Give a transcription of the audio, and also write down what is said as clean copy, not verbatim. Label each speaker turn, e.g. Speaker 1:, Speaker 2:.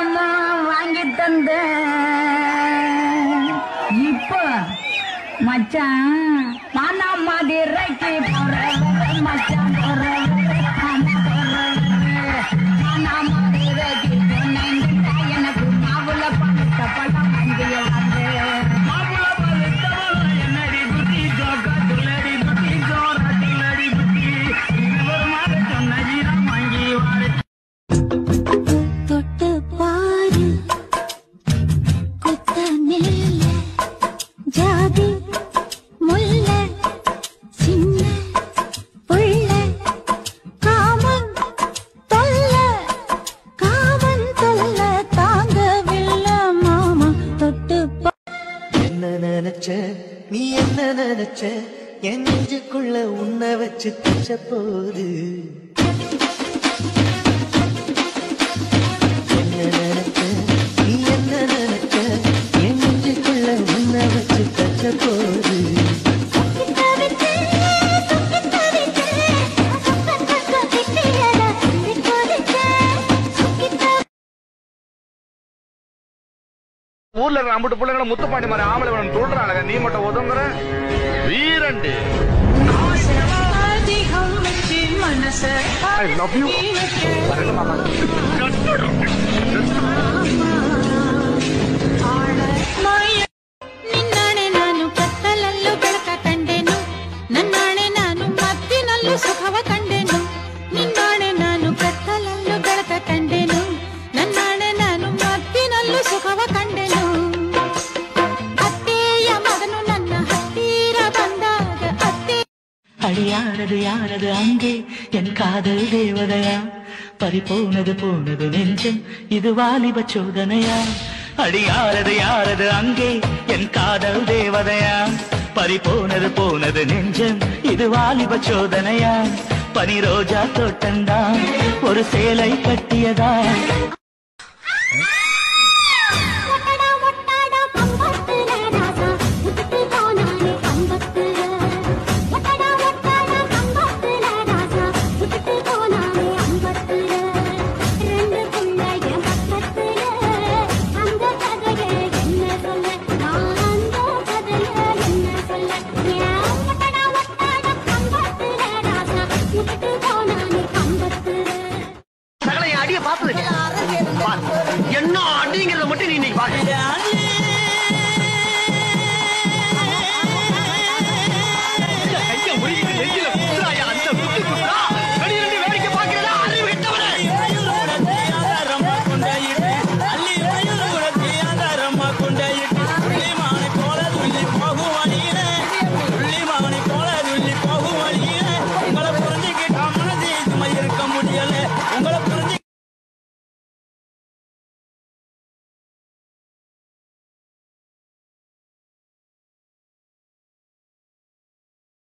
Speaker 1: அம்மா வாங்கி தந்த இப்ப மச்சான் மானா மதுரைக்கு போற மச்சான் போற மானா மதுரைக்கு போனேன் எனக்கு மாவுல பழுத்த பழம் வாங்கி வந்து மாவுல பழுத்த என்னடி புத்தி ஜோக்கா துள்ளடி புத்தி ஜோரா துள்ளடி புத்தி ஒரு மாதிரி சொன்ன ஜீரம் வாங்கி வாரு
Speaker 2: தொட்டு பாரு கொத்தமில்ல ஜாதி முல்ல சின்ன புள்ள காமன் தொல்ல தாங்கவில்லை மாமா தொட்டு
Speaker 3: என்ன நினைச்ச நீ என்ன நினைச்ச என் நெஞ்சுக்குள்ள உன்னை வச்சு தச்ச போது என்ன நினைச்ச நீ என்ன நினைச்ச என் நெஞ்சுக்குள்ள உன்னை வச்சு தச்ச போது
Speaker 4: ஊர்ல இருக்கிற அம்புட்டு பிள்ளைங்களை முத்துப்பாண்டி மாதிரி ஆம்பளை வேணும் சொல்றாங்க நீ மட்டும் உதவுற வீரண்டு I love you.
Speaker 2: ನಿನ್ನಾಣೆ ನಾನು ಕತ್ತಲಲ್ಲೂ ಬೆಳಕ ಕಂಡೆನು ನನ್ನಾಣೆ ನಾನು ಮತ್ತಿನಲ್ಲೂ ಸುಖವ ಕಂಡೆನು ನಿನ್ನಾಣೆ ನಾನು ಕತ್ತಲಲ್ಲೂ ಬೆಳಕ ಕಂಡೆನು ನನ್ನಾಣೆ ನಾನು ಮತ್ತಿನಲ್ಲೂ ಸುಖವ ಕಂಡೆನು ಅತ್ತೆಯ ಮಗನು ನನ್ನ ಹತ್ತಿರ ಬಂದಾಗ ಅತ್ತೆ
Speaker 3: அடியானது யானது அங்கே என் காதல் தேவதையா பறிபோனது போனது நெஞ்சம் இது வாலிப சோதனையா அடியாரது யாரது அங்கே என் காதல் தேவதையா பறிபோனது போனது நெஞ்சம் இது வாலிப சோதனையா பனி ரோஜா தோட்டந்தான் ஒரு சேலை கட்டியதா
Speaker 4: அடிய பாத்து என்ன அடிங்கிறத மட்டும் நீ இன்னைக்கு பாரு